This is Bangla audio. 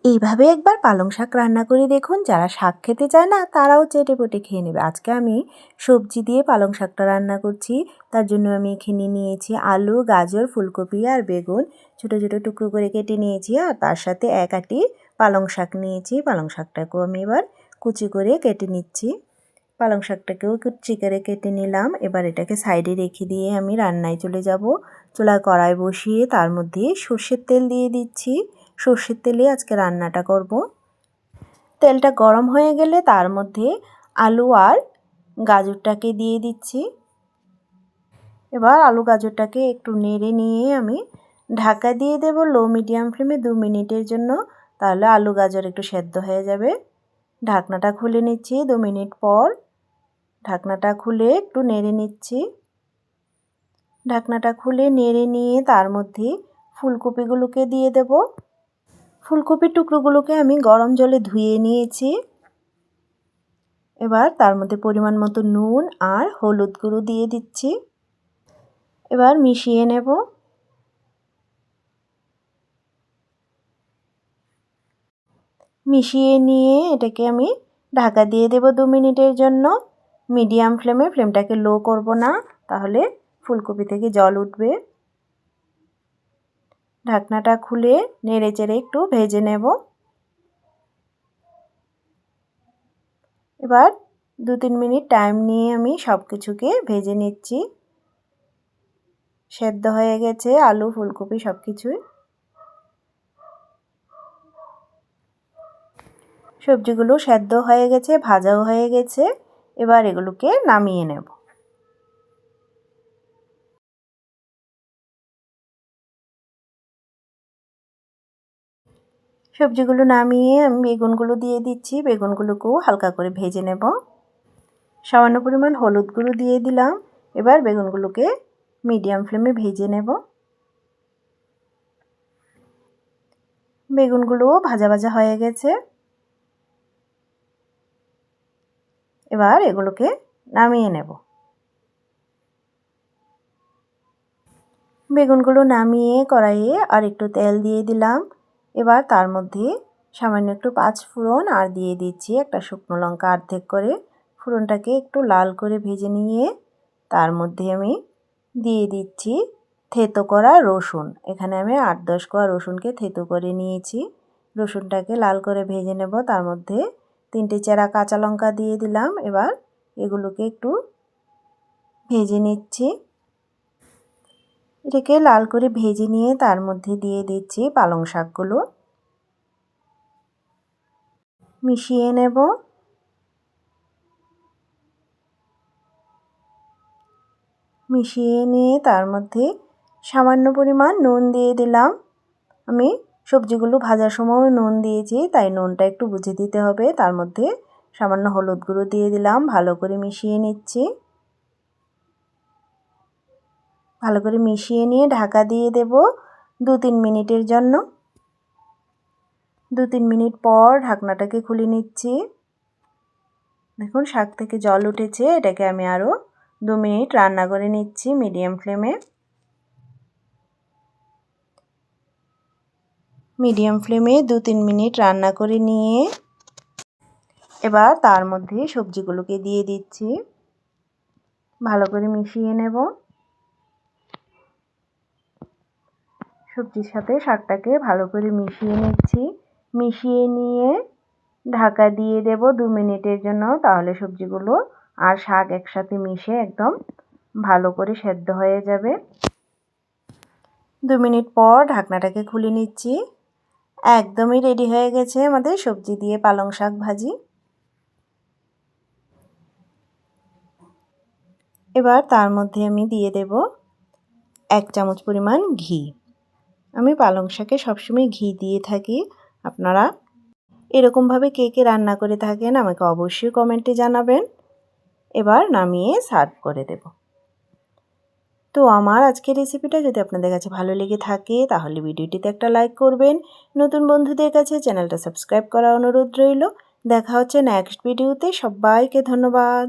এইভাবে একবার পালং শাক রান্না করে দেখুন, যারা শাক খেতে চায় না তারাও চেটেপুটে খেয়ে নেবে। আজকে আমি সবজি দিয়ে পালং শাকটা রান্না করছি। তার জন্য আমি এখানে নিয়েছি আলু, গাজর, ফুলকপি আর বেগুন ছোটো ছোটো টুকরো করে কেটে নিয়েছি। আর তার সাথে এক আটি পালং শাক নিয়েছি। পালং শাকটাকেও আমি এবার কুচি করে কেটে নিচ্ছি। পালং শাকটাকেও কুচি করে কেটে নিলাম। এবার এটাকে সাইডে রেখে দিয়ে আমি রান্নায় চলে যাব। চুলায় কড়াই বসিয়ে তার মধ্যে সর্ষের তেল দিয়ে দিচ্ছি। সর্ষের তেলে আজকে রান্নাটা করব। তেলটা গরম হয়ে গেলে তার মধ্যে আলু আর গাজরটাকে দিয়ে দিচ্ছি। এবার আলু গাজরটাকে একটু নেড়ে নিয়ে আমি ঢাকা দিয়ে দেব লো মিডিয়াম ফ্লেমে 2 মিনিটের জন্য। তাহলে আলু গাজর একটু সেদ্ধ হয়ে যাবে। ঢাকনাটা খুলে নিচ্ছি। 2 মিনিট পর ঢাকনাটা খুলে একটু নেড়ে নিচ্ছি। ঢাকনাটা খুলে নেড়ে নিয়ে তার মধ্যে ফুলকপিগুলোকে দিয়ে দেব। ফুলকপির টুকরোগুলোকে আমি গরম জলে ধুয়ে নিয়েছি। এবার তার মধ্যে পরিমাণ মতো নুন আর হলুদ গুঁড়ো দিয়ে দিচ্ছি। এবার মিশিয়ে নেব। মিশিয়ে নিয়ে এটাকে আমি ঢাকা দিয়ে দেব 2 মিনিটের জন্য। মিডিয়াম ফ্লেমে, ফ্লেমটাকে লো করব না, তাহলে ফুলকপি থেকে জল উঠবে। ঢাকনাটা খুলে নেড়ে চেড়ে একটু ভেজে নেব। এবার 2-3 মিনিট টাইম নিয়ে আমি সব কিছুকে ভেজে নিচ্ছি। সেদ্ধ হয়ে গেছে আলু, ফুলকপি সব কিছুই। সবজিগুলো সেদ্ধ হয়ে গেছে, ভাজাও হয়ে গেছে। এবার এগুলোকে নামিয়ে নেব। সবজিগুলো নামিয়ে আমি বেগুনগুলো দিয়ে দিচ্ছি। বেগুনগুলোকেও হালকা করে ভেজে নেব। সামান্য পরিমাণ হলুদ গুঁড়ো দিয়ে দিলাম। এবার বেগুনগুলোকে মিডিয়াম ফ্লেমে ভেজে নেব। বেগুনগুলোও ভাজা ভাজা হয়ে গেছে। এবার এগুলোকে নামিয়ে নেব। বেগুনগুলো নামিয়ে কড়াইয়ে আর একটু তেল দিয়ে দিলাম। এবার তার মধ্যে সামান্য একটু 5 ফোড়ন আর দিয়ে দিচ্ছি একটা শুকনো লঙ্কা অর্ধেক করে। ফোড়নটাকে একটু লাল করে ভেজে নিয়ে তার মধ্যে আমি দিয়ে দিচ্ছি থেতো করা রসুন। এখানে আমি 8-10 কোয়া রসুনকে থেতো করে নিয়েছি। রসুনটাকে লাল করে ভেজে নেব। তার মধ্যে 3টে চেরা কাঁচা লঙ্কা দিয়ে দিলাম। এবার এগুলোকে একটু ভেজে নিচ্ছি। এটাকে লাল করে ভেজে নিয়ে তার মধ্যে দিয়ে দিচ্ছি পালং শাকগুলো। মিশিয়ে নেব। মিশিয়ে নিয়ে তার মধ্যে সামান্য পরিমাণ নুন দিয়ে দিলাম। আমি সবজিগুলো ভাজার সময় নুন দিয়েছি, তাই নুনটা একটু বুঝে দিতে হবে। তার মধ্যে সামান্য হলুদ গুঁড়ো দিয়ে দিলাম। ভালো করে মিশিয়ে নিচ্ছি। ভালো করে মিশিয়ে নিয়ে ঢাকা দিয়ে দেব 2-3 মিনিটের জন্য। 2-3 মিনিট পর ঢাকনাটাকে খুলে নিচ্ছি। দেখুন শাক থেকে জল উঠেছে। এটাকে আমি আরও 2 মিনিট রান্না করে নিচ্ছি মিডিয়াম ফ্লেমে। মিডিয়াম ফ্লেমে 2-3 মিনিট রান্না করে নিয়ে এবার তার মধ্যে সবজিগুলোকে দিয়ে দিচ্ছি। ভালো করে মিশিয়ে নেব। সবজির সাথে শাকটাকে ভালো করে মিশিয়ে নিচ্ছি। মিশিয়ে নিয়ে ঢাকা দিয়ে দেব 2 মিনিটের জন্য। তাহলে সবজিগুলো আর শাক একসাথে মিশে একদম ভালো করে সেদ্ধ হয়ে যাবে। 2 মিনিট পর ঢাকনাটাকে খুলে নিচ্ছি। একদমই রেডি হয়ে গেছে আমাদের সবজি দিয়ে পালং শাক ভাজি। এবার তার মধ্যে আমি দিয়ে দেব 1 চামচ পরিমাণ ঘি। আমি পালং শাকে সবসময় ঘি দিয়ে থাকি। আপনারা এরকমভাবে কে কে রান্না করে থাকেন আমাকে অবশ্যই কমেন্টে জানাবেন। এবার নামিয়ে সার্ভ করে দেব। তো আমার আজকের রেসিপিটা যদি আপনাদের কাছে ভালো লেগে থাকে তাহলে ভিডিওটিতে একটা লাইক করবেন। নতুন বন্ধুদের কাছে চ্যানেলটা সাবস্ক্রাইব করার অনুরোধ রইল। দেখা হচ্ছে নেক্সট ভিডিওতে। সবাইকে ধন্যবাদ।